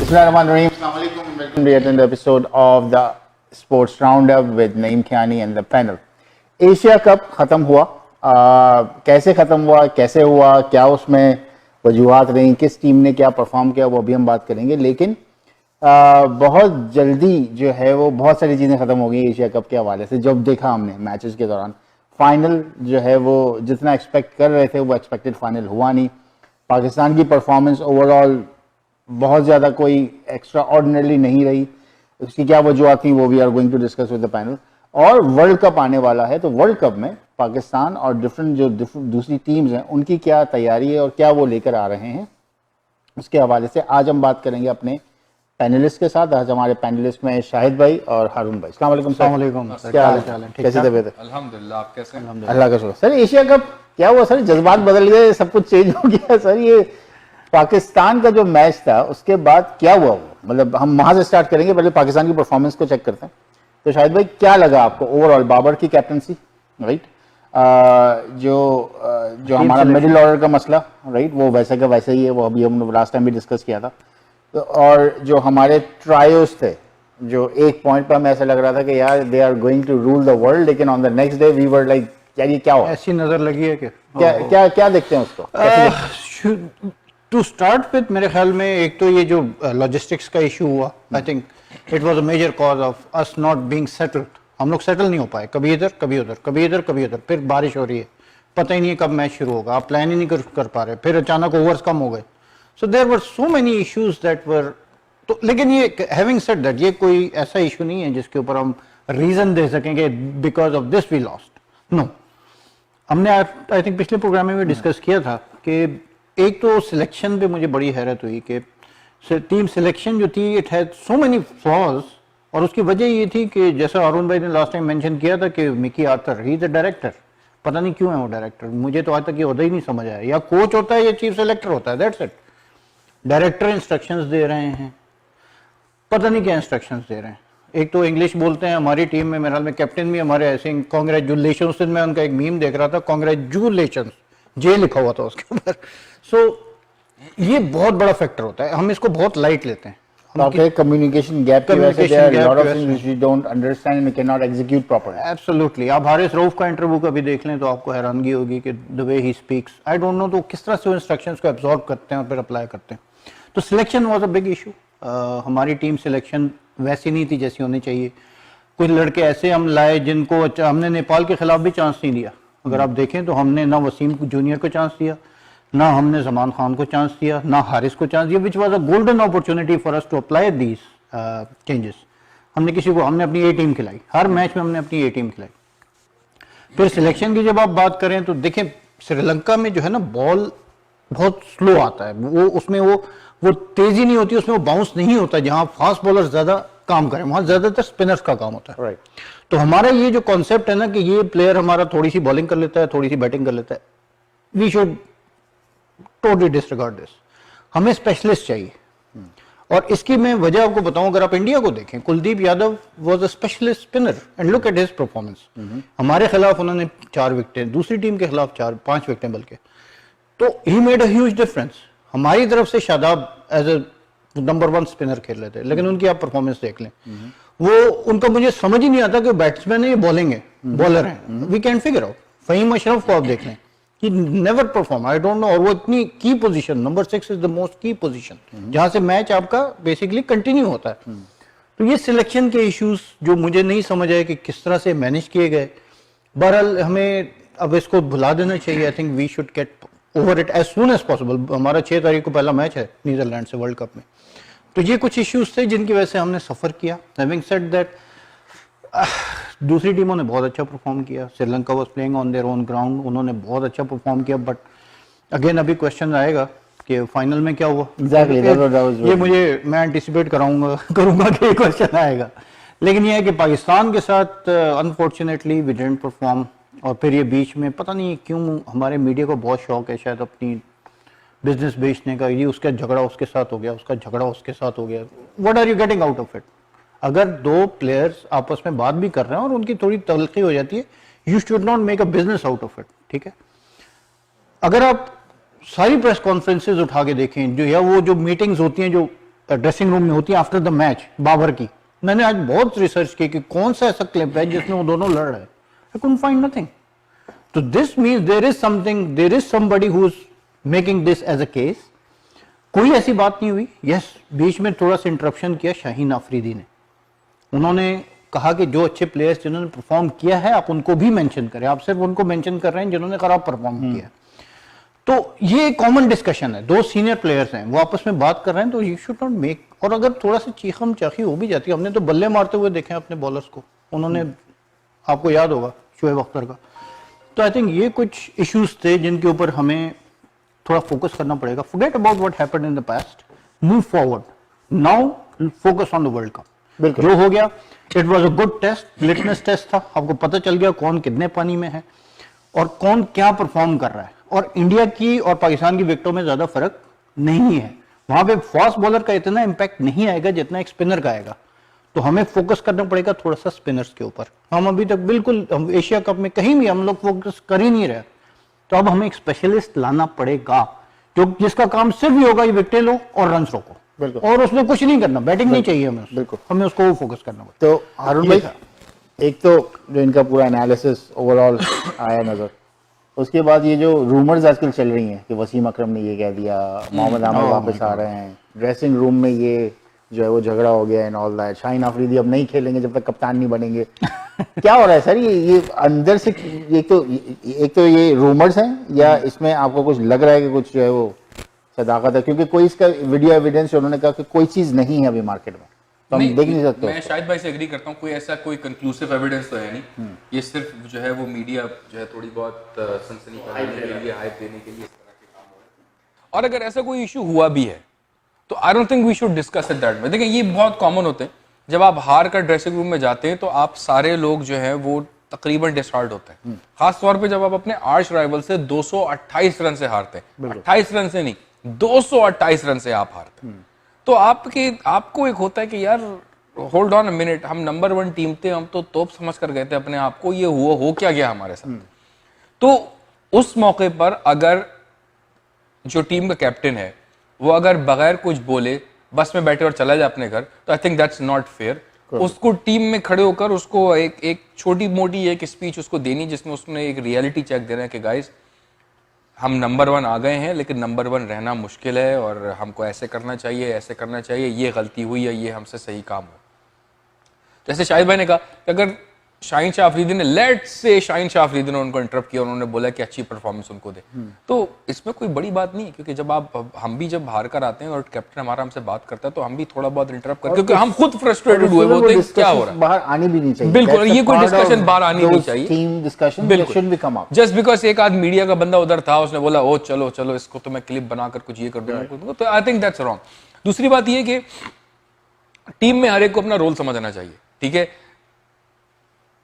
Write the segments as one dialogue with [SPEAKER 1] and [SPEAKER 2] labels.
[SPEAKER 1] Bismillahirrahmanirrahim. Assalamualaikum and welcome to yet another episode of the Sports Roundup with Naeem Khiani and the panel. Asia cup ख़त्म हुआ, कैसे ख़त्म हुआ, कैसे हुआ, क्या उसमें वजूहात रही, किस टीम ने क्या परफॉर्म किया, वो अभी हम बात करेंगे. लेकिन बहुत जल्दी जो है वो बहुत सारी चीज़ें ख़त्म हो गई एशिया कप के हवाले से. जब देखा हमने मैचेस के दौरान, फाइनल जो है वो जितना एक्सपेक्ट कर रहे थे वो एक्सपेक्टेड फाइनल हुआ नहीं. पाकिस्तान की परफॉर्मेंस ओवरऑल बहुत ज़्यादा कोई एक्स्ट्रा ऑर्डिनरी नहीं रही. उसकी क्या वजूहत थी वो we are going to discuss with the panel. और वर्ल्ड कप आने वाला है, तो वर्ल्ड कप में पाकिस्तान और डिफरेंट दूसरी टीम्स हैं उनकी क्या तैयारी है और क्या वो लेकर आ रहे हैं, उसके हवाले से आज हम बात करेंगे अपने पैनलिस्ट के साथ. आज हमारे पैनलिस्ट में शाहिद भाई और हारून भाई. अस्सलाम वालेकुम. क्या हाल है, कैसी तबीयत है?
[SPEAKER 2] अल्हम्दुलिल्लाह, आप कैसे हैं?
[SPEAKER 1] अल्लाह का शुक्र. सर एशिया कप क्या हुआ सर, जज्बात बदल गए, सब कुछ चेंज हो गया सर. ये पाकिस्तान का जो मैच था उसके बाद क्या हुआ वो, मतलब हम वहां से स्टार्ट करेंगे, पहले पाकिस्तान की परफॉर्मेंस को चेक करते हैं. तो शाहिद भाई क्या लगा आपको ओवरऑल? बाबर की कैप्टनसी, राइट, जो हमारा मिडिल ऑर्डर का मसला, राइट, वो वैसे का वैसे ही है, वो अभी हम लास्ट टाइम भी डिस्कस किया था. तो और जो हमारे ट्रायोस थे, जो एक पॉइंट पर हमें ऐसा लग रहा था कि यार they are going to rule the world, लेकिन on the next day we were like यार ये क्या हुआ,
[SPEAKER 3] ऐसी नजर लगी है कि
[SPEAKER 1] क्या देखते हैं उसको?
[SPEAKER 3] टू स्टार्ट विद मेरे ख्याल में एक तो ये जो लॉजिस्टिक्स का इशू हुआ, I think it was a major cause of us not being settled. हम लोग सेटल नहीं हो पाए, कभी इधर कभी उधर, कभी इधर कभी उधर. फिर बारिश हो रही है, पता ही नहीं है कब मैच शुरू होगा, आप प्लान ही नहीं कर पा रहे. फिर अचानक ओवर्स कम हो गए. So there were so many issues that were. तो लेकिन ये हैविंग सेड दैट, ये कोई ऐसा इशू नहीं है जिसके ऊपर हम रीजन दे सकेंगे because of this we lost. No, हमने आई थिंक पिछले प्रोग्राम में भी डिस्कस किया था कि एक तो सिलेक्शन पे मुझे बड़ी हैरत हुई कि टीम सिलेक्शन जो थी it had so many flaws. और उसकी वजह ये थी कि जैसा अरुण भाई ने लास्ट टाइम मेंशन किया था कि Mickey Arthur he is a director. पता नहीं क्यों है वो डायरेक्टर, मुझे तो आज तक ये ओहदा ही नहीं समझ आया. या कोच होता है या चीफ सेलेक्टर होता है, दैट्स इट. डायरेक्टर इंस्ट्रक्शंस दे रहे हैं, पता नहीं क्या इंस्ट्रक्शंस दे रहे हैं. एक तो इंग्लिश बोलते हैं हमारी टीम में, मेरे ख्याल में कैप्टन भी हमारे ऐसे कांग्रेचुलेशन. उस दिन मैं उनका एक मीम देख रहा था, कांग्रेचुलेशन जे लिखा हुआ था उसके ऊपर. सो ये बहुत बड़ा फैक्टर होता है, हम इसको बहुत लाइट लेते हैं.
[SPEAKER 1] कम्युनिकेशन गैप की वजह से there are lot of things which we don't understand and we can not execute properly.
[SPEAKER 3] Absolutely. आप हारिस रऊफ का इंटरव्यू कभी देख लें तो आपको हैरानगी होगी कि the way he speaks, I don't no तो किस तरह से वो इंस्ट्रक्शंस को एब्जॉर्ब करते हैं और फिर अप्लाई करते हैं. तो selection was a big issue. हमारी टीम सिलेक्शन वैसी नहीं थी जैसी होनी चाहिए. कुछ लड़के ऐसे हम लाए जिनको हमने नेपाल के खिलाफ भी चांस नहीं दिया. अगर आप देखें तो हमने ना वसीम जूनियर को चांस दिया, ना हमने जमान खान को चांस दिया, ना हारिस को चांस दिया, which was a golden opportunity for us to apply these changes. हमने अपनी ए टीम खिलाई, हर मैच में हमने अपनी ए टीम खिलाई. फिर सिलेक्शन की जब आप बात करें तो देखें श्रीलंका में जो है ना बॉल बहुत स्लो आता है. वो उसमें वो तेजी नहीं होती, उसमें वो बाउंस नहीं होता. जहां फास्ट बॉलर ज्यादा काम करें वहां ज्यादातर स्पिनर्स का काम होता है.
[SPEAKER 1] राइट.
[SPEAKER 3] तो हमारा ये जो कॉन्सेप्ट है ना कि ये प्लेयर हमारा थोड़ी सी बॉलिंग कर लेता है, थोड़ी सी बैटिंग कर लेता है, we should totally disregard this. हमें स्पेशलिस्ट चाहिए. और इसकी मैं वजह आपको बताऊं, अगर आप इंडिया को देखें, Kuldeep Yadav was a specialist spinner and look at his performance. हमारे खिलाफ उन्होंने 4 विकेटें, दूसरी टीम के खिलाफ 5 विकेटें बल्कि. तो he made a huge difference. हमारी तरफ से Shadab as a number 1 spinner खेल रहे थे, लेकिन उनकी आप परफॉर्मेंस देख लें, वो उनका मुझे समझ ही नहीं आता कि बैट्समैन है या बॉलिंग है, बॉलर है. We can figure out. Faheem Ashraf को आप देख लें, he never perform, I don't know. और वो इतनी key position, number 6 is the most key position, जहां से मैच आपका बेसिकली कंटिन्यू होता है. तो ये सिलेक्शन के इश्यूज जो मुझे नहीं समझ आए कि किस तरह से मैनेज किए गए. बहरहाल हमें अब इसको भुला देना चाहिए. I think we should get over it as soon as possible. हमारा 6 तारीख को पहला मैच है नीदरलैंड से वर्ल्ड कप में. तो ये कुछ इश्यूज थे जिनकी वजह से हमने सफर किया. हैविंग सेड दैट, दूसरी टीमों ने बहुत अच्छा परफॉर्म किया. Sri Lanka was playing on their own ground, उन्होंने बहुत अच्छा परफॉर्म किया. बट अगेन अभी क्वेश्चन आएगा कि फाइनल में क्या हुआ.
[SPEAKER 1] एग्जैक्टली.
[SPEAKER 3] ये मुझे मैं एंटिसिपेट करूंगा कि क्वेश्चन आएगा. लेकिन ये है कि पाकिस्तान के साथ अनफॉर्चुनेटली वी डिडंट परफॉर्म. और फिर ये बीच में पता नहीं क्यों हमारे मीडिया को बहुत शौक है शायद अपनी बिजनेस बेचने का. ये उसका झगड़ा उसके साथ हो गया, उसका झगड़ा उसके साथ हो गया. What are you getting out of it? अगर 2 प्लेयर्स आपस में बात भी कर रहे हैं और उनकी थोड़ी तलखी हो जाती है, you should not make a business out of it. ठीक है. अगर आप सारी प्रेस कॉन्फ्रेंसेज उठा के देखें जो, या वो जो मीटिंग्स होती हैं जो ड्रेसिंग रूम में होती है आफ्टर द मैच बाबर की, मैंने आज बहुत रिसर्च की कि कौन सा ऐसा क्लिप है जिसमें वो दोनों लड़ रहे हैं, आई कुडंट फाइंड नथिंग। तो this means there is something, there is somebody who is making this as a case. कोई ऐसी बात नहीं हुई। यस, बीच में थोड़ा सा इंटरप्शन किया शाहीन आफरीदी ने, उन्होंने कहा कि जो अच्छे प्लेयर्स जिन्होंने परफॉर्म किया है आप उनको भी मेंशन करें, आप सिर्फ उनको मेंशन कर रहे हैं जिन्होंने खराब परफॉर्म किया है। तो ये कॉमन डिस्कशन है, दो सीनियर प्लेयर्स हैं वो आपस में बात कर रहे हैं, तो यू शुड नॉट मेक। और अगर थोड़ा सा चीखम चाखी हो भी जाती है, हमने तो बल्ले मारते हुए देखे हैं अपने बॉलर्स को, उन्होंने, आपको याद होगा शोएब अख्तर का। तो आई थिंक ये कुछ इश्यूज थे जिनके ऊपर हमें थोड़ा फोकस करना पड़ेगा। Forget about what happened in the past, move forward, now focus on the world cup. जो हो गया, it was a good test, litmus test था, आपको पता चल गया कौन कितने पानी में है और कौन क्या परफॉर्म कर रहा है। और इंडिया की और पाकिस्तान की विकेटों में ज्यादा फर्क नहीं है, वहां पे फास्ट बॉलर का इतना इंपैक्ट नहीं आएगा जितना एक स्पिनर का आएगा। तो हमें फोकस करना पड़ेगा थोड़ा सा स्पिनर्स के ऊपर। हम अभी तक बिल्कुल, हम एशिया कप में कहीं भी हम लोग फोकस कर ही नहीं रहे, तो अब हमें एक स्पेशलिस्ट लाना पड़ेगा जो जिसका काम सिर्फ ही होगा ये विकेटें लो और रन रोको, और उसमें कुछ नहीं करना, बैटिंग नहीं चाहिए हमें, बिल्कुल हमें उसको फोकस करना पड़ेगा।
[SPEAKER 1] तो हारून भाई, एक तो जो इनका पूरा एनालिसिस ओवरऑल आया नजर, उसके बाद ये जो रूमर्स आजकल चल रही हैं कि वसीम अकरम ने ये कह दिया, मोहम्मद आमिर वापस आ रहे हैं, ड्रेसिंग रूम में ये जो है वो झगड़ा हो गया and all that, Shaheen Afridi अब नहीं खेलेंगे जब तक कप्तान नहीं बनेंगे। क्या हो रहा है सर? ये अंदर से एक तो ये रूमर्स हैं, या इसमें आपको कुछ लग रहा है कि कुछ जो है वो सदाकत है? क्योंकि कोई इसका वीडियो एविडेंस उन्होंने कहा कि कोई चीज नहीं है अभी मार्केट में, तो हम देख नहीं सकते।
[SPEAKER 2] मैं शायद भाई से एग्री करता हूँ, कोई ऐसा कोई कंक्लूसिव एविडेंस तो है नहीं, ये सिर्फ जो है वो मीडिया जो है थोड़ी बहुत सनसनी फैलाने के लिए, हाइप देने के लिए इस तरह के काम हो रहे हैं। और अगर ऐसा कोई इशू हुआ भी है तो I don't think we should discuss it that way. देखिए ये बहुत कॉमन होते हैं, जब आप हार कर ड्रेसिंग रूम में जाते हैं तो आप सारे लोग जो है वो तकरीबन डिसहार्ट होते हैं, खास तौर पे जब आप अपने आर्च राइवल से 228 रन से हारते हैं, 28 रन से नहीं 228 रन से आप हारते हैं, तो आपको एक होता है कि यार होल्ड ऑन अ मिनट, हम नंबर 1 टीम थे, हम तो तोप समझ कर गए थे अपने आप को, ये हो क्या गया हमारे साथ। तो उस मौके पर अगर जो टीम का कैप्टन है वो अगर बगैर कुछ बोले बस में बैठे और चला जाए अपने घर, तो I think that's not fair. उसको टीम में खड़े होकर उसको एक छोटी मोटी एक स्पीच उसको देनी जिसमें उसने एक रियलिटी चेक देना है कि गाइस हम नंबर 1 आ गए हैं, लेकिन नंबर 1 रहना मुश्किल है और हमको ऐसे करना चाहिए, ऐसे करना चाहिए, ये गलती हुई है, ये हमसे सही काम हो। जैसे शाहिद भाई ने कहा कि अगर शाहीन शाह अफरीदी ने, लेट्स से शाहीन शाह अफरीदी ने उनको इंटरप्ट किया, उन्होंने बोला कि अच्छी परफॉर्मेंस उनको दे, तो इसमें कोई बड़ी बात नहीं है, क्योंकि जब हम भी जब हार कर आते हैं और कैप्टन हमारा हमसे बात करता है तो हम भी थोड़ा बहुत इंटरप्ट करते हैं, क्योंकि हम खुद फ्रस्ट्रेटेड हुए होते हैं क्या हो रहा है।
[SPEAKER 1] बाहर आनी भी नहीं चाहिए,
[SPEAKER 2] बिल्कुल, ये कोई डिस्कशन बाहर आनी नहीं चाहिए,
[SPEAKER 1] team discussion should be come up.
[SPEAKER 2] Just because एक आध मीडिया का बंदा उधर था, उसने बोला ओ चलो चलो इसको तो मैं क्लिप बनाकर कुछ ये कर दूंगा, तो आई थिंक दैट्स रॉन्ग। दूसरी बात ये कि टीम में हर एक को अपना रोल समझना चाहिए, ठीक है।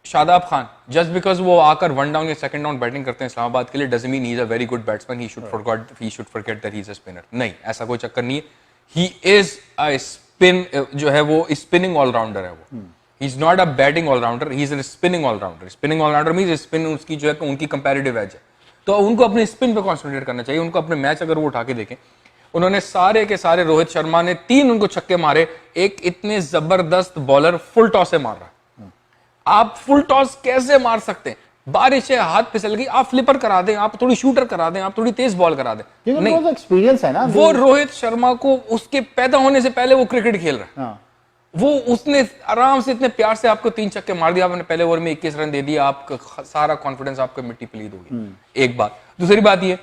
[SPEAKER 2] शादाब खान जस्ट बिकॉज वो आकर 1 डाउन या 2nd डाउन बैटिंग करते हैं इस्लामाबाद के लिए, doesn't mean he is a very good batsman, he should forget that he is a spinner. नहीं, ऐसा कोई चक्कर नहीं है, ही इज अ स्पिन जो है वो स्पिनिंग ऑलराउंडर है, वो he is not a batting allrounder, he is a spinning allrounder. Spinning allrounder means spin उसकी जो है उनकी कंपैरेटिव एज है, तो उनको अपने स्पिन पे कॉन्सेंट्रेट करना चाहिए। उनको अपने मैच अगर वो उठा के देखें, उन्होंने सारे के सारे, रोहित शर्मा ने 3 उनको छक्के मारे, एक इतने जबरदस्त बॉलर फुल टॉस से मार रहा है, आप फुल टॉस कैसे मार सकते हैं? बारिश है, हाथ फिसल गई, आप फ्लिपर करा दें, आप थोड़ी शूटर करा दें, आप थोड़ी तेज बॉल करा दें,
[SPEAKER 1] नहीं वो एक्सपीरियंस है ना,
[SPEAKER 2] वो रोहित शर्मा को उसके पैदा होने से पहले वो क्रिकेट खेल रहा है।
[SPEAKER 1] हाँ।
[SPEAKER 2] वो उसने आराम से इतने प्यार से आपको 3 छक्के मार दिया, आपने पहले ओवर में 21 रन दे दिया, आपका सारा कॉन्फिडेंस आपको मिट्टी पलीद होगी। एक बात। दूसरी बात ये,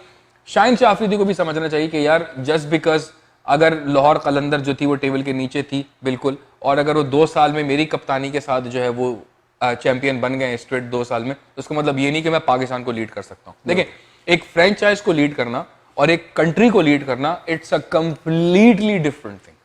[SPEAKER 2] शाहीन शाह अफरीदी को भी समझना चाहिए कि यार जस्ट बिकॉज अगर लाहौर कलंदर जो थी वो टेबल के नीचे थी बिल्कुल, और अगर वो 2 साल में मेरी कप्तानी के साथ जो है वो चैंपियन बन गए स्ट्रेट 2 साल में, तो उसका मतलब ये नहीं कि मैं पाकिस्तान को लीड कर सकता हूं। देखिए, एक फ्रेंचाइज को लीड करना और एक कंट्री को लीड करना, it's a completely different thing.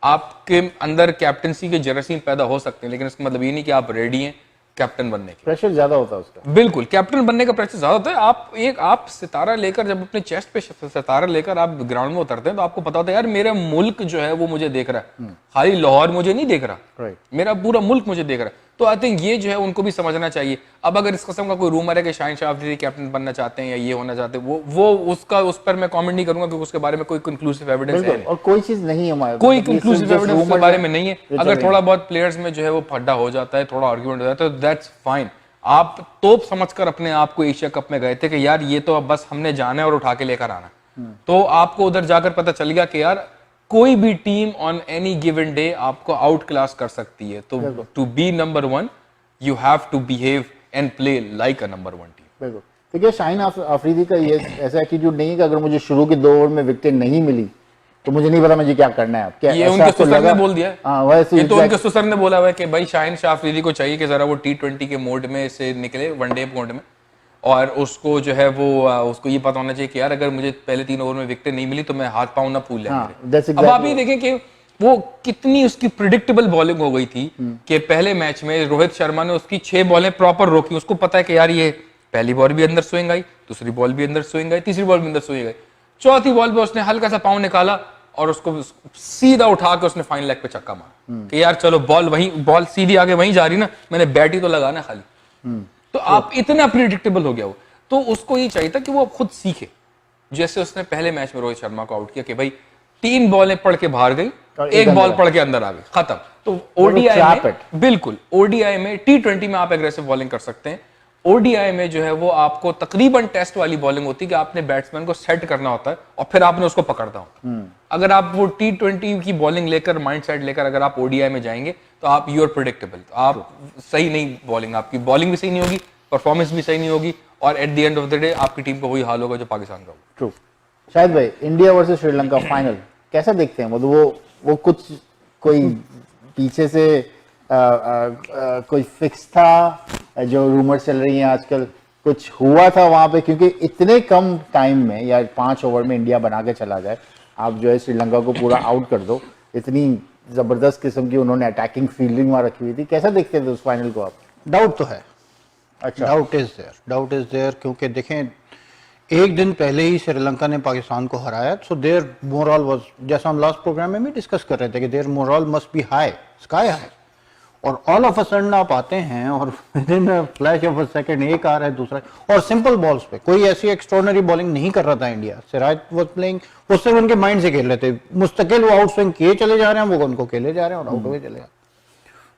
[SPEAKER 2] आपके अंदर कैप्टनसी के जरासीम पैदा हो सकते हैं, लेकिन इसका मतलब ये नहीं कि आप रेडी हैं कैप्टन बनने के।
[SPEAKER 1] प्रेशर ज्यादा होता है उसका,
[SPEAKER 2] बिल्कुल, कैप्टन बनने का प्रेशर ज्यादा होता है। आप सितारा लेकर, जब अपने चेस्ट पे सितारा लेकर आप ग्राउंड में उतरते हैं तो आपको पता होता है यार मेरा मुल्क जो है वो मुझे देख रहा है, खाली लाहौर मुझे नहीं देख रहा,
[SPEAKER 1] Right.
[SPEAKER 2] मेरा पूरा मुल्क मुझे देख रहा है। तो आई थिंक ये जो है उनको भी समझना चाहिए। अब अगर इस किस्म का कोई रूमर है कि शाहिन शाह अफरीदी कैप्टन बनना चाहते हैं या ये होना चाहते हैं, वो उसका उस पर मैं कमेंट नहीं करूंगा क्योंकि उसके बारे में कोई कंक्लूसिव एविडेंस है
[SPEAKER 1] बिल्कुल,
[SPEAKER 2] नहीं।
[SPEAKER 1] और कोई चीज नहीं है हमारे
[SPEAKER 2] कोई
[SPEAKER 1] मतलब ये
[SPEAKER 2] कंक्लूसिव
[SPEAKER 1] सिर्फ
[SPEAKER 2] एविडेंस
[SPEAKER 1] rumors
[SPEAKER 2] उसके बारे
[SPEAKER 1] है।
[SPEAKER 2] में नहीं है।
[SPEAKER 1] ये
[SPEAKER 2] अगर
[SPEAKER 1] चल
[SPEAKER 2] थोड़ा
[SPEAKER 1] रही
[SPEAKER 2] बहुत प्लेयर्स में जो है वो फड्डा हो जाता है, थोड़ा आर्ग्यूमेंट हो जाता है, तो दैट्स फाइन। आप तोप समझकर अपने आप को एशिया कप में गए थे कि यार ये तो अब बस हमने जाना है और उठा के लेकर आना, तो आपको उधर जाकर पता चल गया कि यार कोई भी team on any given day आपको आउट क्लास कर सकती है। तो to be number 1 you have to behave and play like a number 1 team.
[SPEAKER 1] बिल्कुल। तो क्या शाहिन अफरीदी का ये ऐसा एटीट्यूड नहीं है कि अगर मुझे शुरू के 2 ओवर में विकेट नहीं मिली तो मुझे नहीं पता मुझे क्या करना है? क्या
[SPEAKER 2] ये
[SPEAKER 1] ऐसा
[SPEAKER 2] उनके
[SPEAKER 1] आपको
[SPEAKER 2] सुसर
[SPEAKER 1] लगा?
[SPEAKER 2] ने बोल दिया है।
[SPEAKER 1] हाँ, वैसे
[SPEAKER 2] ये तो
[SPEAKER 1] exact-
[SPEAKER 2] उनके सुसर ने बोला हुआ है कि भाई शाहिन शाह अफरीदी को चाहिए कि जरा वो T20 के मोड में से निकले, वनडे मोड में, और उसको जो है वो उसको ये पता होना चाहिए कि यार अगर मुझे पहले 3 ओवर में विकेट नहीं मिली तो मैं हाथ पाँव ना फूल लें
[SPEAKER 1] हाँ,
[SPEAKER 2] मेरे।
[SPEAKER 1] that's
[SPEAKER 2] अब आप
[SPEAKER 1] exactly-
[SPEAKER 2] ये देखें कि वो कितनी उसकी प्रिडिक्टेबल बॉलिंग हो गई थी कि पहले मैच में रोहित शर्मा ने उसकी 6 बॉलें प्रॉपर रोकी। उसको पता है कि यार ये पहली बॉल भी अंदर स्विंग आई, दूसरी बॉल भी अंदर स्विंग आई, तीसरी बॉल भी अंदर स्विंग आई, चौथी बॉल पे उसने हल्का सा पाँव निकाला और उसको सीधा उठा के उसने फाइन लेग पे छक्का मारा कि यार चलो बॉल सीधी आगे वहीं जा रही ना, मैंने बैट ही तो लगाना खाली। तो आप इतना प्रिडिक्टेबल हो गया वो, तो उसको ये चाहिए था कि वो खुद सीखे। जैसे उसने पहले मैच में रोहित शर्मा को आउट किया कि भाई 3 बॉलें पढ़ के बाहर गई,
[SPEAKER 1] और
[SPEAKER 2] एक
[SPEAKER 1] एक
[SPEAKER 2] बॉल
[SPEAKER 1] अंदर
[SPEAKER 2] पढ़ के अंदर आ गई, खत्म। तो
[SPEAKER 1] trap
[SPEAKER 2] ओडीआई
[SPEAKER 1] it.
[SPEAKER 2] में बिल्कुल, ओडीआई में T20 में आप एग्रेसिव बॉलिंग कर सकते हैं। ओडीआई में जो है वो आपको तकरीबन टेस्ट वाली बॉलिंग होती है कि आपने बैट्समैन को सेट करना होता है और फिर आपने उसको पकड़ना होता है। अगर आप वो T20 की बॉलिंग लेकर, माइंड सेट लेकर अगर आप ओडीआई में जाएंगे तो आप यू आर प्रेडिक्टेबल, आप सही नहीं, बॉलिंग आपकी बॉलिंग भी सही नहीं होगी, परफॉर्मेंस भी सही नहीं होगी, और at the end of the day आपकी टीम का वही हाल होगा जो पाकिस्तान का होगा।
[SPEAKER 1] ट्रू। शायद भाई, इंडिया वर्सेस श्रीलंका फाइनल कैसा देखते हैं? मतलब वो कुछ कोई पीछे से कोई फिक्स था जो रूमर चल रही है आजकल, कुछ हुआ था वहां पे? क्योंकि इतने कम टाइम में या 5 ओवर में इंडिया बना के चला जाए, आप जो है श्रीलंका को पूरा आउट कर दो, इतनी जबरदस्त किस्म की उन्होंने अटैकिंग फील्डिंग वहां रखी हुई थी। कैसा देखते थे उस फाइनल को आप?
[SPEAKER 3] डाउट तो है,
[SPEAKER 1] अच्छा,
[SPEAKER 3] डाउट इज देयर क्योंकि देखें एक दिन पहले ही श्रीलंका ने पाकिस्तान को हराया, सो देयर मोरल वाज, जैसा हम लास्ट प्रोग्राम में भी डिस्कस कर रहे थे कि their morale must be high, sky high, और ऑल ऑफ अ सडन आप आते हैं और within flash of a second एक आ रहा है दूसरा, और सिंपल बॉल्स पे कोई ऐसी एक्स्ट्रॉर्डिनरी बॉलिंग नहीं कर रहा था इंडिया। सिराज वाज प्लेइंग, वो सिर्फ उनके माइंड से खेल रहे थे, मुस्तकिल वो आउट स्विंग किए चले जा रहे हैं, वो उनको खेले जा रहे हैं और आउट हुए चले जा रहे हैं।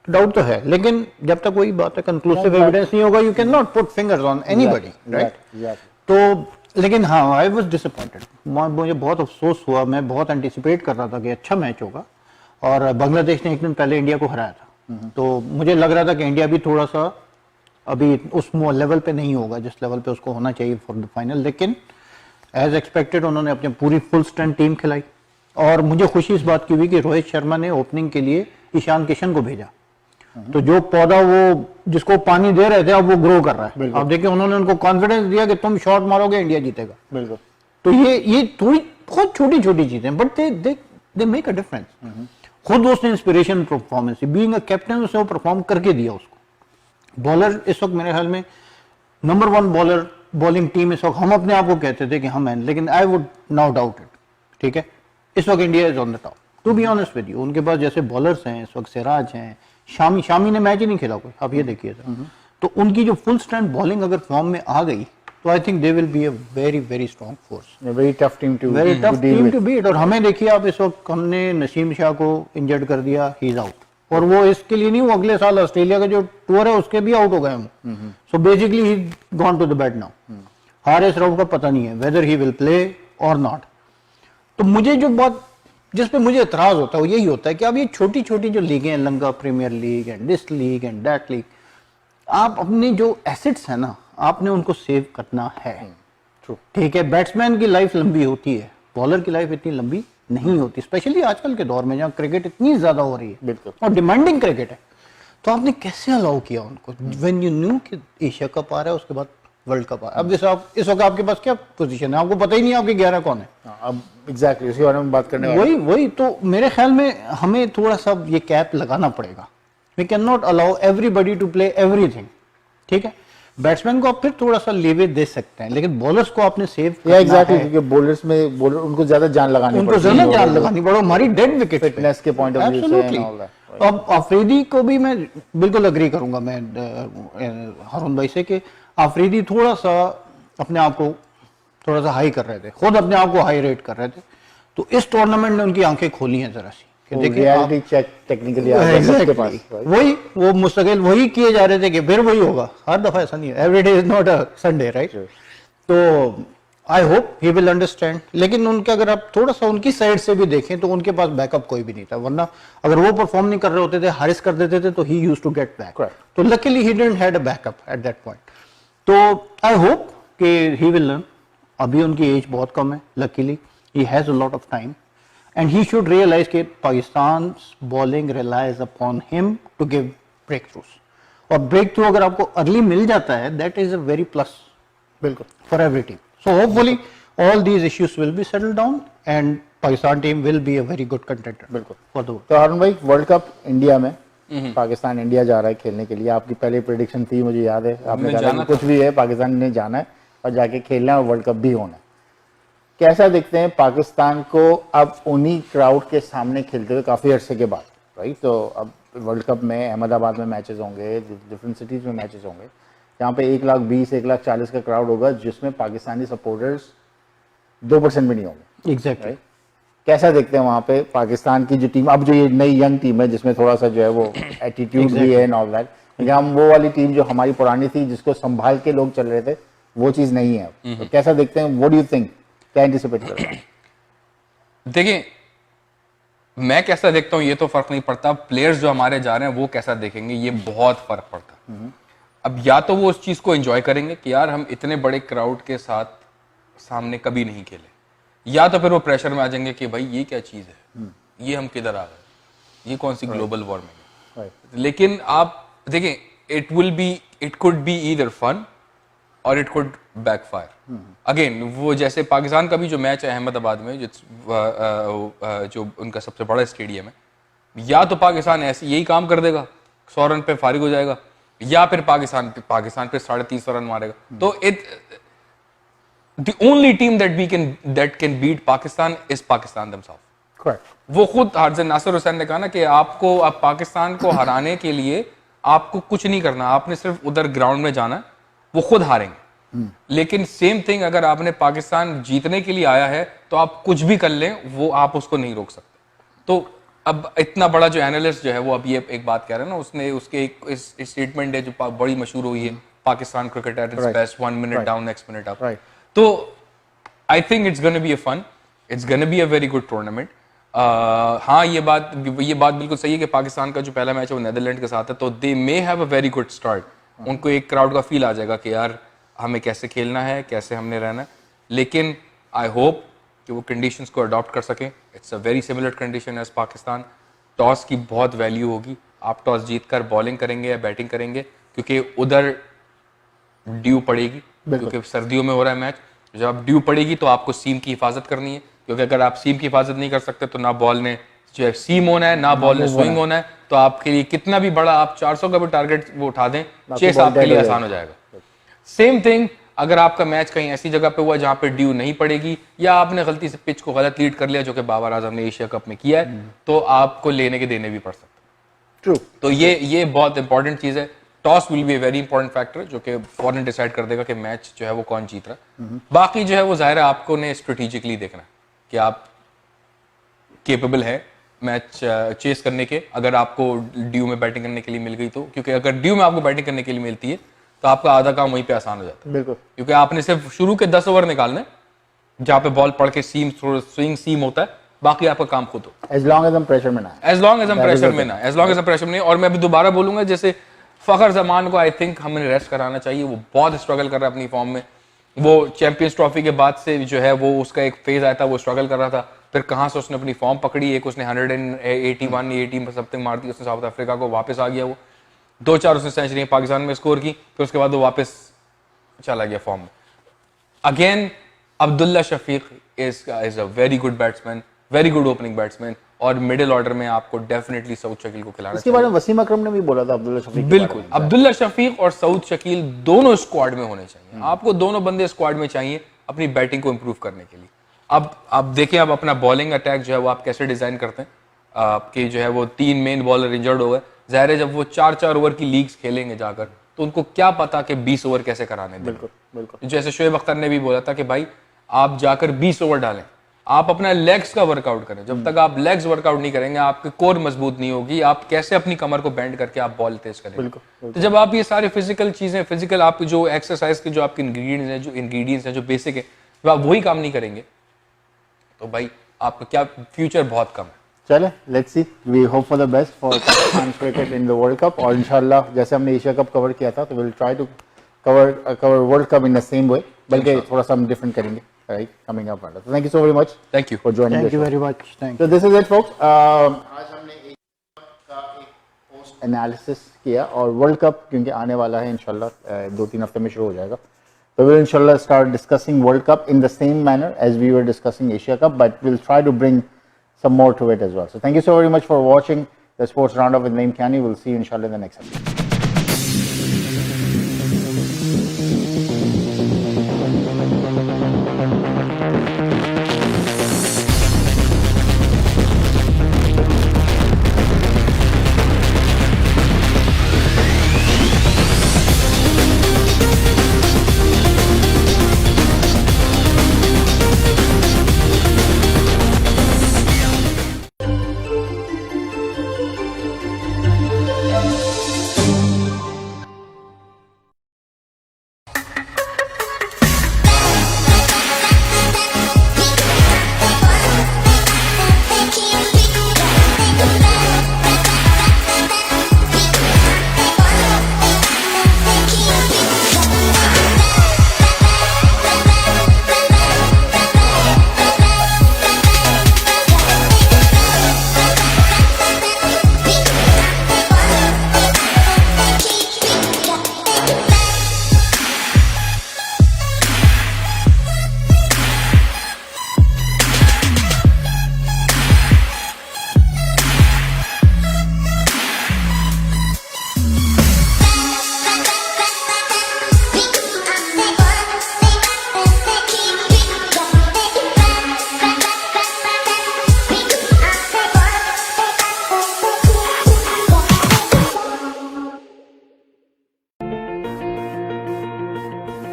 [SPEAKER 3] तो डाउट तो है, लेकिन जब तक कोई बात है कंक्लूसिव एविडेंस नहीं होगा, you can not put fingers on anybody, right? तो लेकिन हाँ, आई वाज डिसअपॉइंटेड, मुझे बहुत अफसोस हुआ, मैं बहुत एंटिसिपेट कर रहा था कि अच्छा मैच होगा, और बांग्लादेश ने एक दिन पहले इंडिया को हराया था, तो मुझे लग रहा था कि इंडिया भी थोड़ा सा अभी उस लेवल पे नहीं होगा जिस लेवल पे उसको होना चाहिए फॉर द फाइनल, लेकिन एज एक्सपेक्टेड उन्होंने अपनी पूरी फुल स्ट्रेंथ टीम खिलाई, और मुझे खुशी इस बात की हुई कि रोहित शर्मा ने ओपनिंग के लिए ईशान किशन को भेजा, तो जो पौधा वो जिसको पानी दे रहे थे अब वो ग्रो कर रहा है। अब देखिए उन्होंने उनको कॉन्फिडेंस दिया कि तुम शॉट मारोगे इंडिया जीतेगा।
[SPEAKER 1] बिल्कुल।
[SPEAKER 3] तो ये थोड़ी बहुत छोटी छोटी चीजें, but they make a difference. खुद उसने inspiration performance, being a captain उसने वो परफॉर्म करके दिया उसको। बॉलर इस वक्त मेरे ख्याल में नंबर 1 बॉलर बॉलिंग टीम इस वक्त, हम अपने आप को कहते थे कि हम हैं, लेकिन I would now doubt it, ठीक है? इस वक्त India is on the top, to be honest with you. उनके पास जैसे बॉलर्स हैं इस वक्त, सिराज हैं, शामी ने मैच ही नहीं खेला कोई, आप ये देखिए। तो उनकी जो फुल स्ट्रेंथ बॉलिंग अगर फॉर्म में आ गई तो I think they will be a very very strong force,
[SPEAKER 1] very tough team to
[SPEAKER 3] beat. और हमें देखिए आप इस वक्त, हमने नसीम शाह को इंजर्ड कर दिया, ही इज आउट, और वो इसके लिए नहीं, वो अगले साल ऑस्ट्रेलिया का जो टूर है उसके भी आउट हो गए हम। So basically he gone to the bed now. Haris Rauf का पता नहीं है वेदर ही विल प्ले और नॉट। तो मुझे जो बात जिस पे मुझे एतराज होता है वो यही होता है कि अब ये छोटी छोटी जो लीगें हैं, Lanka premier league and this league and that league, आप अपने जो एसेट्स है ना, आपने उनको सेव करना है, ठीक है? बैट्समैन की लाइफ लंबी होती है, बॉलर की लाइफ इतनी लंबी नहीं होती, स्पेशली आजकल के दौर में जहाँ क्रिकेट इतनी ज्यादा हो रही है,
[SPEAKER 1] बिल्कुल,
[SPEAKER 3] और डिमांडिंग क्रिकेट है। तो आपने कैसे अलाउ किया उनको व्हेन यू न्यू कि एशिया कप आ रहा है, उसके बाद वर्ल्ड कप आ रहा है? अब जैसे आप इस वक्त आपके पास क्या पोजीशन है, आपको पता ही नहीं आपके 11 कौन है।
[SPEAKER 1] अब एग्जैक्टली उसी बारे में बात करने वाले हैं।
[SPEAKER 3] वही तो मेरे ख्याल में हमें थोड़ा सा ये कैप लगाना पड़ेगा। We can not allow everybody to play everything, ठीक है? बैट्समैन को आप फिर थोड़ा सा लीवे दे सकते हैं, लेकिन बॉलर्स को आपने सेव
[SPEAKER 1] या एग्जैक्टली, क्योंकि बॉलर्स में बॉलर उनको ज्यादा जान लगानी
[SPEAKER 3] उनको
[SPEAKER 1] पड़ती है,
[SPEAKER 3] ज्यादा जान लगानी पड़ो, हमारी डेड विकेट
[SPEAKER 1] फिटनेस के पॉइंट ऑफ व्यू से and all that.
[SPEAKER 3] अब अफरीदी को भी मैं बिल्कुल अग्री करूंगा मैं हारून भाई से कि अफरीदी थोड़ा सा अपने आप को थोड़ा सा हाई कर रहे थे, खुद अपने आप को हाई रेट कर रहे थे, तो इस टूर्नामेंट ने उनकी आंखें खोली हैं जरा सी कि देखिए
[SPEAKER 1] रियलिटी चेक टेक्निकली आ गया सबके पास, right?
[SPEAKER 3] वही वो मुस्तकिल वही किए जा रहे थे कि फिर वही होगा, हर दफा ऐसा नहीं है, every day is not a Sunday, right? तो I hope he will understand, लेकिन उनके अगर आप थोड़ा सा उनकी साइड से भी देखें तो उनके पास बैकअप कोई भी नहीं था, वरना अगर वो परफॉर्म नहीं कर रहे होते थे, हारिस कर देते थे, तो he used to get back, तो luckily he didn't had a backup at that point. तो आई होप कि ही विल लर्न, अभी उनकी एज बहुत कम है, luckily he has a lot of time and he should realise कि Pakistan bowling relies upon him to give breakthroughs, और breakthrough अगर आपको अर्ली मिल जाता है that is a very plus
[SPEAKER 1] बिल्कुल
[SPEAKER 3] for every team. So hopefully all these issues will be settled down and Pakistan team will be a very good contender.
[SPEAKER 1] बिल्कुल।
[SPEAKER 3] For the world.
[SPEAKER 1] तो हारून भाई, world cup India में Pakistan India जा रहा है खेलने के लिए, आपकी पहली प्रेडिक्शन थी, मुझे याद है, आपने कहा कि कुछ भी है पाकिस्तान ने जाना है और जाके खेलना है और वर्ल्ड कप भी होना है। कैसा देखते हैं पाकिस्तान को अब उन्हीं क्राउड के सामने खेलते हुए काफी अरसे के बाद, राइट? तो अब वर्ल्ड कप में अहमदाबाद में मैचेस होंगे, डिफरेंट सिटीज में मैचेस होंगे, यहाँ पे 1,20,000 1,40,000 का क्राउड होगा, जिसमें पाकिस्तानी सपोर्टर्स 2% भी नहीं होंगे।
[SPEAKER 3] Exactly.
[SPEAKER 1] right? कैसा देखते हैं वहाँ पे पाकिस्तान की जो टीम, अब जो ये नई यंग टीम है जिसमें थोड़ा सा जो है वो एटीट्यूड भी है एंड ऑल दैट, हम वो वाली टीम जो हमारी पुरानी थी जिसको संभाल के लोग चल रहे थे, वो चीज नहीं है। तो कैसा देखते हैं, व्हाट डू यू थिंक, क्या एंटिसिपेट कर रहे हैं?
[SPEAKER 2] देखिए, मैं कैसा देखता हूँ ये तो फर्क नहीं पड़ता, प्लेयर्स जो हमारे जा रहे हैं वो कैसा देखेंगे ये बहुत फर्क पड़ता है। अब या तो वो उस चीज को एंजॉय करेंगे कि यार हम इतने बड़े क्राउड के साथ सामने कभी नहीं खेले, या तो फिर वो प्रेशर में आ जाएंगे कि भाई ये क्या चीज है, ये हम किधर आ गए, ये कौन सी ग्लोबल वार्मिंग है। लेकिन आप देखें, it could be either fun और इट कुड बैकफायर। अगेन वो जैसे पाकिस्तान का भी जो मैच है अहमदाबाद में, जो उनका सबसे बड़ा स्टेडियम है, या तो पाकिस्तान ऐसे यही काम कर देगा, 100 रन पे फारिग हो जाएगा, या फिर पाकिस्तान पे 350 रन मारेगा। तो the only team that can beat Pakistan is Pakistan themselves.
[SPEAKER 1] Correct.
[SPEAKER 2] वो खुद हार्जन नासिर हुसैन ने कहा ना कि आपको अब पाकिस्तान को हराने के लिए आपको कुछ नहीं करना, आपने सिर्फ उधर ग्राउंड में जाना, वो खुद हारेंगे। लेकिन सेम थिंग अगर आपने पाकिस्तान जीतने के लिए आया है तो आप कुछ भी कर लें, वो आप उसको नहीं रोक सकते। तो अब इतना बड़ा जो एनालिस्ट जो है वो अब ये एक बात कह रहा है ना, उसने उसके एक स्टेटमेंट है जो बड़ी मशहूर हुई है, Pakistan cricket at its best, 1 minute down next minute up. तो I think it's gonna be a fun, it's gonna be a very good tournament. हाँ, ये बात बिल्कुल सही है कि पाकिस्तान का जो पहला मैच है वो नीदरलैंड के साथ है, तो they may have a very good start. उनको एक क्राउड का फील आ जाएगा कि यार हमें कैसे खेलना है, कैसे हमने रहना है। लेकिन आई होप कि वो कंडीशंस को अडॉप्ट कर सकें। It's a very similar condition as Pakistan. Toss की बहुत वैल्यू होगी, आप टॉस जीतकर बॉलिंग करेंगे या बैटिंग करेंगे, क्योंकि उधर ड्यू पड़ेगी, क्योंकि सर्दियों में हो रहा है मैच। जब ड्यू पड़ेगी तो आपको सीम की हिफाजत करनी है, क्योंकि अगर आप सीम की हिफाजत नहीं कर सकते तो ना बॉल ने जो है सीम होना है, ना बॉल ने स्विंग होना है, तो आपके लिए कितना भी बड़ा आप 400 का भी टारगेट वो उठा दें, चेस आपके लिए आसान हो जाएगा। सेम थिंग अगर आपका मैच कहीं ऐसी जगह पे हुआ जहां पे ड्यू नहीं पड़ेगी, या आपने गलती से पिच को गलत लीड कर लिया, जो कि बाबर आजम ने एशिया कप में किया है, तो आपको लेने के देने भी पड़ सकते हैं।
[SPEAKER 1] ट्रू।
[SPEAKER 2] तो ये बहुत इंपॉर्टेंट चीज है। Toss will be a very important factor, जो कि फौरन डिसाइड कर देगा कि मैच जो है वो कौन जीत रहा है। बाकी जो है वो जाहिर है आपको ने स्ट्रेटेजिकली देखना है कि आप केपेबल है मैच चेस करने के, अगर आपको ड्यू में बैटिंग करने के लिए मिल गई तो। क्योंकि अगर ड्यू में आपको बैटिंग करने के लिए मिलती है तो आपका आधा काम वहीं पे आसान हो जाता है।
[SPEAKER 1] बिल्कुल।
[SPEAKER 2] क्योंकि आपने सिर्फ शुरू के 10 ओवर निकालने जहां पे बॉल पड़ के स्विंग सीम होता है, बाकी आपका काम खुद हो।
[SPEAKER 1] एज लॉन्ग एज हम प्रेशर में ना,
[SPEAKER 2] एज लॉन्ग एज हम प्रेशर में ना, एज लॉन्ग एज हम प्रेशर में। और मैं भी दोबारा बोलूंगा, जैसे फखर जमान को आई थिंक हमें रेस्ट कराना चाहिए। वो बहुत स्ट्रगल कर रहा है अपनी फॉर्म में। वो चैंपियंस ट्रॉफी के बाद से जो है वो उसका एक फेज आया था, वो स्ट्रगल कर रहा था, फिर कहां से उसने अपनी फॉर्म पकड़ी। एक उसने 181 समथिंग मार दी उसने साउथ अफ्रीका को, वापस आ गया वो 2-4 उसने सेंचुरी पाकिस्तान में स्कोर की, फिर उसके बाद वो वापस चला गया फॉर्म में। Again Abdullah Shafique is a very good batsman, very good opening batsman. और मिडिल ऑर्डर में आपको डेफिनेटली सऊद शकील को खिलाना
[SPEAKER 1] इसके बारे में वसीम अकरम ने भी बोला था अब्दुल्ला शफीक के बारे
[SPEAKER 2] बिल्कुल
[SPEAKER 1] में।
[SPEAKER 2] अब्दुल्ला शफीक और सऊद शकील दोनों स्क्वाड में होने चाहिए। आपको दोनों बंदे स्क्वाड में चाहिए अपनी बैटिंग को इंप्रूव करने के लिए। अब देखिए आप अपना बॉलिंग अटैक जो है वो आप कैसे डिजाइन करते हैं। आपके जो है वो 3 मेन बॉलर इंजर्ड हो गए, जाहिर है जब वो 4-4 ओवर की लीग्स खेलेंगे जाकर तो उनको क्या पता कि 20 ओवर कैसे कराने दें।
[SPEAKER 1] बिल्कुल बिल्कुल।
[SPEAKER 2] जैसे शोएब अख्तर ने भी बोला था कि भाई आप जाकर 20 ओवर डालें, आप अपना लेग्स का वर्कआउट करें। जब तक आप लेग्स वर्कआउट नहीं करेंगे आपकी कोर मजबूत नहीं होगी, आप कैसे अपनी कमर को बेंड करके आप बॉल तेज करेंगे। तो जब आप ये सारे फिजिकल चीजें, फिजिकल आप जो एक्सरसाइज के जो आपके इंग्रेडिएंट्स हैं जो बेसिक है, जब आप वही काम नहीं करेंगे तो भाई आपका क्या फ्यूचर बहुत कम है।
[SPEAKER 1] चले let's see, we hope for the best for Pakistan cricket in the world cup. और इंशाल्लाह जैसे हमने एशिया कप कवर किया था तो will try to cover world cup in the same way, बल्कि थोड़ा सा हम डिफरेंट करेंगे राइट कमिंग अप। तो thank you so very much,
[SPEAKER 2] thank you
[SPEAKER 1] for joining.
[SPEAKER 3] Thank you very much, thank
[SPEAKER 1] तो दिस इज इट फोक्स। आज हमने Asia cup का एक पोस्ट एनालिसिस किया और वर्ल्ड कप क्योंकि आने वाला है इंशाल्लाह 2-3 हफ्ते में शुरू हो जाएगा, तो we'll inshallah start discussing World Cup in the same manner as we were discussing Asia Cup, but we'll try to bring some more to it as well. So thank you so very much for watching the Sports Roundup with Naeem Kiani. We'll see you inshallah in the next episode.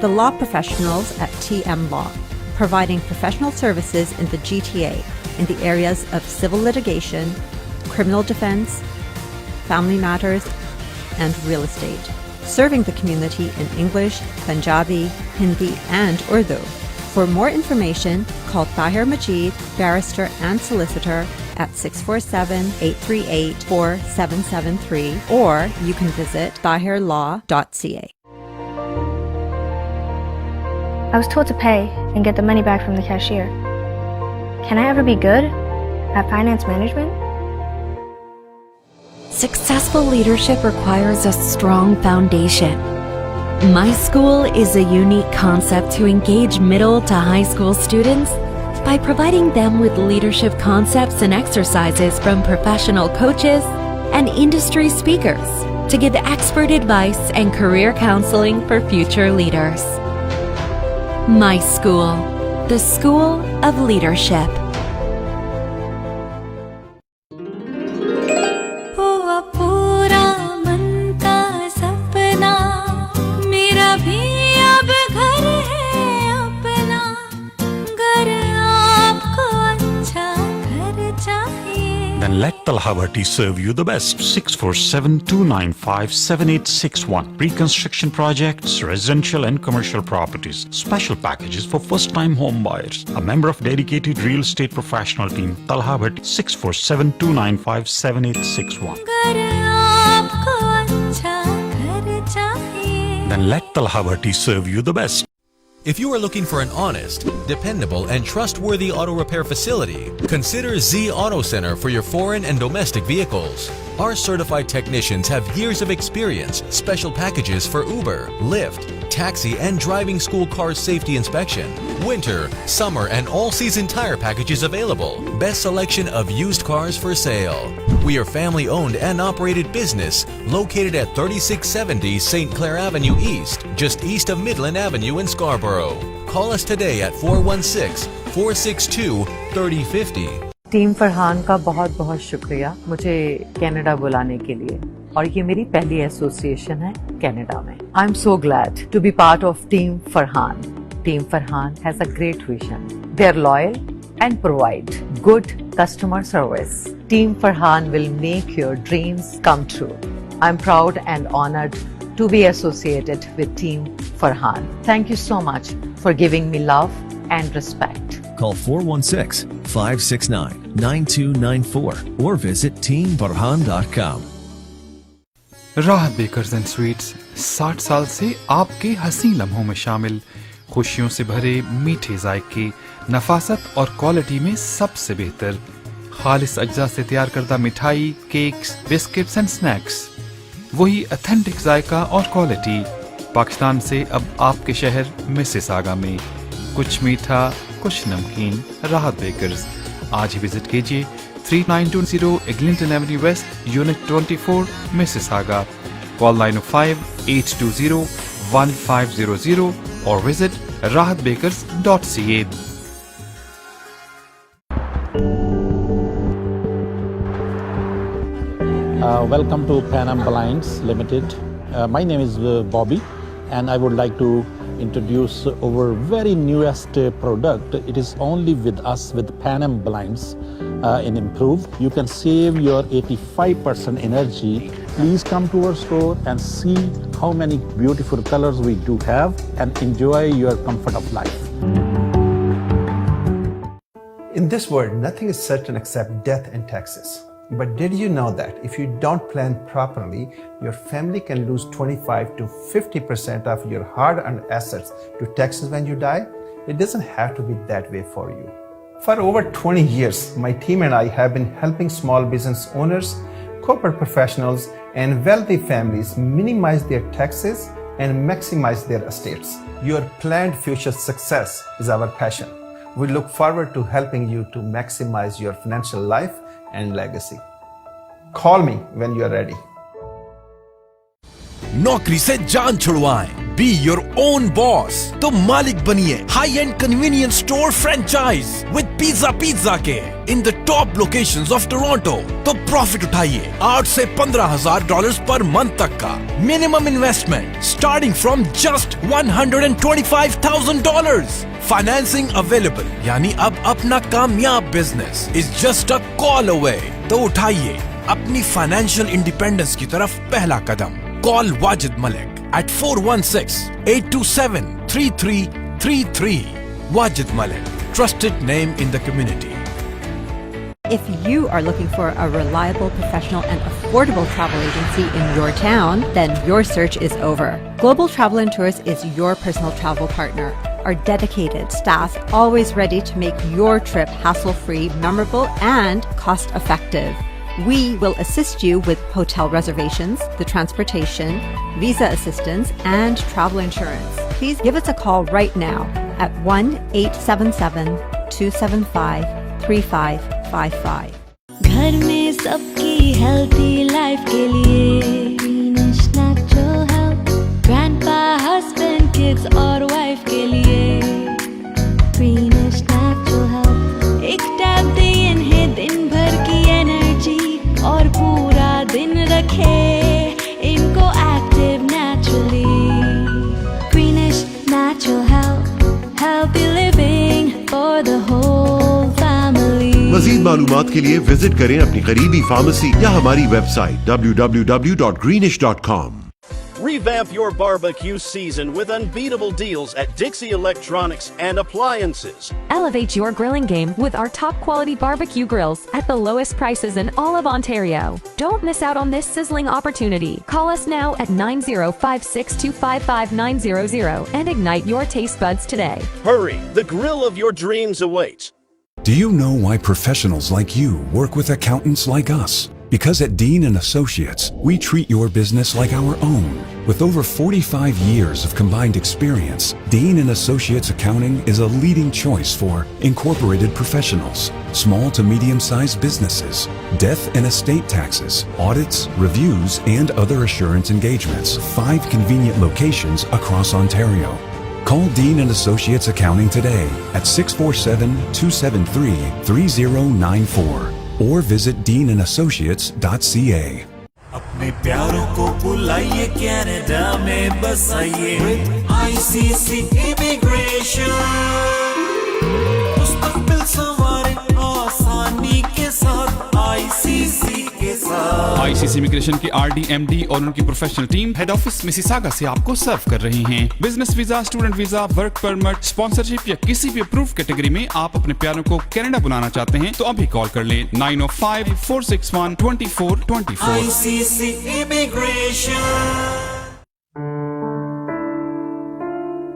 [SPEAKER 4] The law professionals at TM Law, providing professional services in the GTA in the areas of civil litigation, criminal defense, family matters, and real estate. Serving the community in English, Punjabi, Hindi, and Urdu. For more information, call Tahir Majid, barrister and solicitor at 647-838-4773, or you can visit tahirlaw.ca.
[SPEAKER 5] I was told to pay and get the money back from the cashier. Can I ever be good at finance management?
[SPEAKER 6] Successful leadership requires a strong foundation. My School is a unique concept to engage middle to high school students by providing them with leadership concepts and exercises from professional coaches and industry speakers to give expert advice and career counseling for future leaders. My School, the School of Leadership.
[SPEAKER 7] हुआ पूरा मन का सपना, मेरा भी अब घर है अपना, घर आपको अच्छा घर चाहिए।
[SPEAKER 8] Then let Talha Bhatti serve you the best. 647-295-7861. Reconstruction projects, residential and commercial properties. Special packages for first-time home buyers. A member of dedicated real estate professional team. Talha Bhatti. 647-295-7861.
[SPEAKER 7] घर आपको अच्छा घर चाहिए।
[SPEAKER 8] Then let Talha Bhatti serve you the best.
[SPEAKER 9] If you are looking for an honest, dependable, and trustworthy auto repair facility, consider Z Auto Center for your foreign and domestic vehicles. Our certified technicians have years of experience, special packages for Uber, Lyft, taxi and driving school car safety inspection. Winter, summer, and all-season tire packages available. Best selection of used cars for sale. We are family-owned and operated business located at 3670 St. Clair Avenue East, just east of Midland Avenue in Scarborough. Call us today at 416-462-3050.
[SPEAKER 10] Team Farhan का बहुत बहुत शुक्रिया मुझे Canada बुलाने के लिए और ये मेरी पहली एसोसिएशन है कनाडा में. I am so glad to be part of team Farhan. Team Farhan has a great vision. They are loyal and provide good customer service. Team Farhan will make your dreams come true. I'm proud and honored to be associated with Team Farhan. Thank you so much for giving me love and respect.
[SPEAKER 11] Call 416-569-9294 or visit teamfarhan.com.
[SPEAKER 12] राहत bakers and sweets 60 साल से आपके हसीन लम्हों में शामिल, खुशियों से भरे मीठे जायके, नफासत और क्वालिटी में सबसे बेहतर, खालिस अज्जा से तैयार करदा मिठाई, केक्स, बिस्किट्स एंड स्नैक्स, वही ऑथेंटिक जायका और क्वालिटी पाकिस्तान से अब आपके शहर मिसिसागा में. कुछ मीठा कुछ नमकीन. राहत बेकर्स, आज ही विजिट कीजिए 3920 Eglinton Avenue West, Unit 24, Mississauga. Call 905-820-1500 or visit rahatbakers.ca.
[SPEAKER 3] Welcome to Pan Am Blinds Limited. My name is Bobby, and I would like to introduce our very newest product. It is only with us with Pan Am Blinds in Improve. You can save your 85% energy. Please come to our store and see how many beautiful colors we do have and enjoy your comfort of life.
[SPEAKER 13] In this world, nothing is certain except death and taxes. But did you know that if you don't plan properly, your family can lose 25 to 50% of your hard-earned assets to taxes when you die? It doesn't have to be that way for you. For over 20 years, my team and I have been helping small business owners, corporate professionals, and wealthy families minimize their taxes and maximize their estates. Your planned future success is our passion. We look forward to helping you to maximize your financial life and legacy. Call me when you are ready.
[SPEAKER 9] नौकरी से जान छुड़वाएं, be your own boss. तो मालिक बनिए high end convenience store franchise with pizza के in the top locations of Toronto. तो profit उठाइए $8 से $15,000 पर मंथ तक का. Minimum investment starting from just $125,000. Financing available, यानी अब अपना कामयाब business is just a call away. तो उठाइए अपनी फाइनेंशियल इंडिपेंडेंस की तरफ पहला कदम. Call Wajid Malik at 416-827-3333. Wajid Malik, trusted name in the community.
[SPEAKER 4] If you are looking for a reliable, professional, and affordable travel agency in your town, then your search is over. Global Travel and Tours is your personal travel partner. Our dedicated staff always ready to make your trip hassle-free, memorable, and cost-effective. We will assist you with hotel reservations, the transportation, visa assistance, and travel insurance. Please give us a call right now at 1-877-275-3555.
[SPEAKER 7] घर में सबकी healthy life के लिए Greenish Natural Health. Grandpa, husband, kids और wife के लिए Greenish Natural Health. एक tab दे इन्हें दिन भर की एनर्जी और पूरा दिन रखे इनको active naturally. Greenish Natural Health, healthy living for the whole family.
[SPEAKER 14] मज़ीद मालूमात के लिए विजिट करें अपनी करीबी फार्मेसी या हमारी website www.greenish.com.
[SPEAKER 15] Revamp your barbecue season with unbeatable deals at Dixie Electronics and Appliances.
[SPEAKER 16] Elevate your grilling game with our top quality barbecue grills at the lowest prices in all of Ontario. Don't miss out on this sizzling opportunity. Call us now at 9056255900 and ignite your taste buds today.
[SPEAKER 15] Hurry, the grill of your dreams awaits.
[SPEAKER 17] Do you know why professionals like you work with accountants like us? Because at Dean & Associates, we treat your business like our own. With over 45 years of combined experience, Dean & Associates Accounting is a leading choice for incorporated professionals, small to medium-sized businesses, death and estate taxes, audits, reviews, and other assurance engagements. 5 convenient locations across Ontario. Call Dean & Associates Accounting today at 647-273-3094 or visit deanandassociates.ca.
[SPEAKER 18] अपने प्यारों को बुलाइए Canada में बसाइए with ICC Immigration मुस्तकबिल संवारे आसानी के साथ ICC के साथ
[SPEAKER 12] ICC इमिग्रेशन के RD, MD और उनकी professional team head office Mississauga से आपको सर्व कर रही हैं। Business visa, student visa, work permit, sponsorship या किसी भी अप्रूव कैटेगरी में आप अपने प्यारों को कनाडा बुलाना चाहते हैं तो अभी कॉल कर लें 905-461-2424।
[SPEAKER 18] ICC Immigration।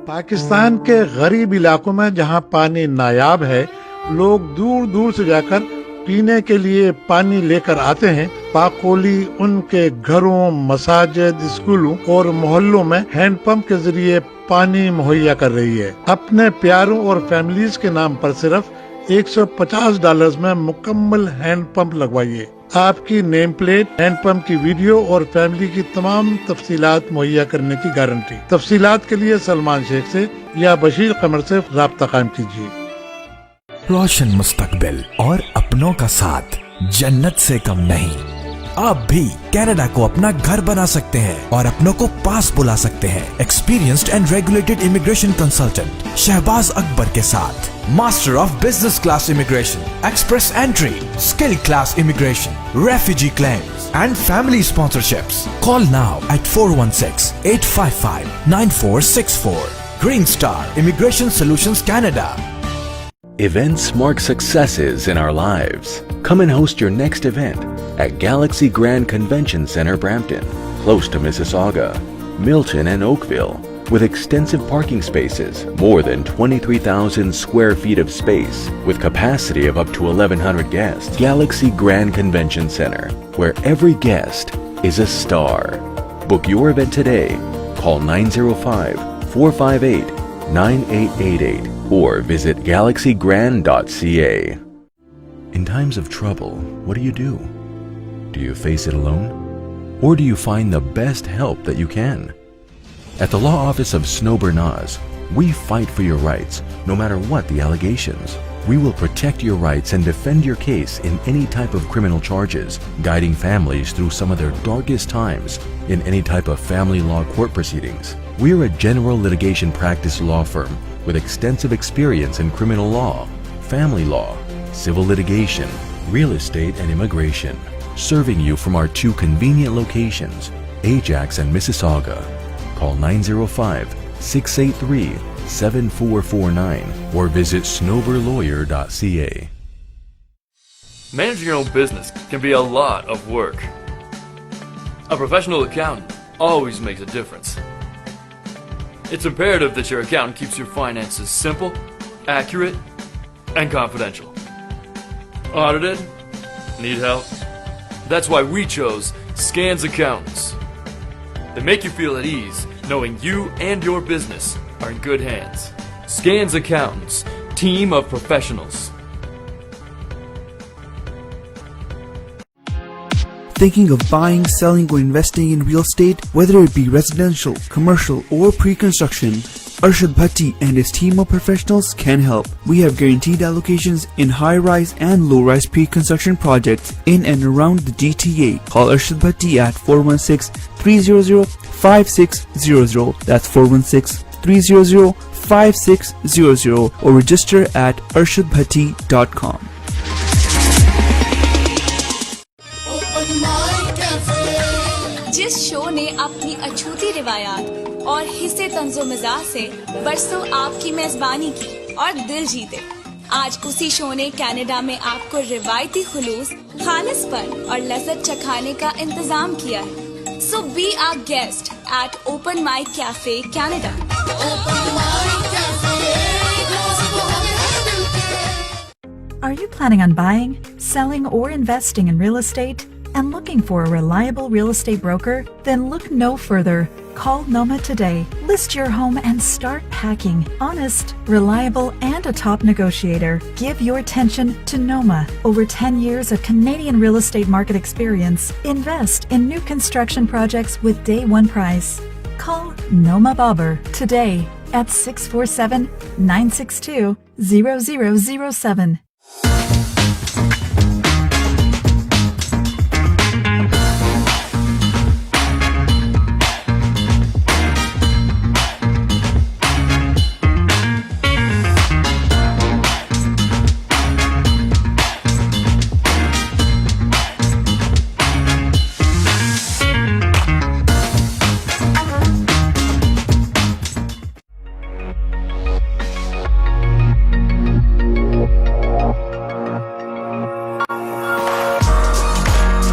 [SPEAKER 19] पाकिस्तान के गरीब इलाकों में जहां पानी नायाब है, लोग दूर दूर से जाकर पीने के लिए पानी लेकर आते हैं। पाकोली उनके घरों, मसाजिद, स्कूलों और मोहल्लों में हैंडपंप के जरिए पानी मुहैया कर रही है। अपने प्यारों और फैमिलीज के नाम पर सिर्फ $150 में मुकम्मल हैंडपंप लगवाइए। आपकी नेम प्लेट, हैंडपंप की वीडियो और फैमिली की तमाम तफसीलात मुहैया करने की गारंटी। तफसीलात के लिए सलमान शेख से या बशीर कमर से राब्ता कायम कीजिए।
[SPEAKER 20] रोशन मुस्तकबिल और अपनों का साथ जन्नत से कम नहीं। आप भी कनाडा को अपना घर बना सकते हैं और अपनों को पास बुला सकते हैं। Experienced and regulated immigration consultant Shahbaz Akbar के साथ master of business class immigration, express entry, skill class immigration, refugee claims and family sponsorships. Call now at 416-855-9464। Green star immigration solutions Canada.
[SPEAKER 21] Events mark successes in our lives. Come and host your next event at Galaxy Grand Convention Center, Brampton, close to Mississauga, Milton, and Oakville. With extensive parking spaces, more than 23,000 square feet of space, with capacity of up to 1,100 guests. Galaxy Grand Convention Center, where every guest is a star. Book your event today. Call 905-458-9888 or visit galaxygrand.ca. In times of trouble, what do you do? Do you face it alone? Or do you find the best help that you can? At the law office of Snowber Nas, we fight for your rights, no matter what the allegations. We will protect your rights and defend your case in any type of criminal charges, guiding families through some of their darkest times in any type of family law court proceedings. We are a general litigation practice law firm with extensive experience in criminal law, family law, civil litigation, real estate, and immigration, serving you from our 2 convenient locations, Ajax and Mississauga. Call 905-683-7449 or visit snowberlawyer.ca.
[SPEAKER 22] Managing your own business can be a lot of work. A professional accountant always makes a difference. It's imperative that your accountant keeps your finances simple, accurate, and confidential. Audited? Need help? That's why we chose Scans Accountants. They make you feel at ease knowing you and your business are in good hands. Scans Accountants, team of professionals.
[SPEAKER 23] Thinking of buying, selling, or investing in real estate, whether it be residential, commercial, or pre-construction, Arshad Bhatti and his team of professionals can help. We have guaranteed allocations in high-rise and low-rise pre-construction projects in and around the GTA. Call Arshad Bhatti at 416-300-5600. That's 416-300-5600 or register at arshadbhatti.com.
[SPEAKER 24] जिस show ने अपनी अछूती रिवायात और हिस्से तंजो मिजाज से बरसों आपकी मेजबानी की और दिल जीते, आज उसी शो ने कनाडा में आपको रिवायती खुलूस, खालिसपन और लज्जत चखाने का इंतजाम किया है। So be our guest at Open Mic Cafe Canada.
[SPEAKER 4] Are you planning on buying, selling, or investing in real estate?
[SPEAKER 1] and looking for a reliable real estate broker? Then look no further. Call Noma today. List your home and start packing. Honest, reliable, and a top negotiator. Give your attention to Noma. Over 10 years of Canadian real estate market experience. Invest in new construction projects with day one price. Call Noma Bobber today at 647-962-0007.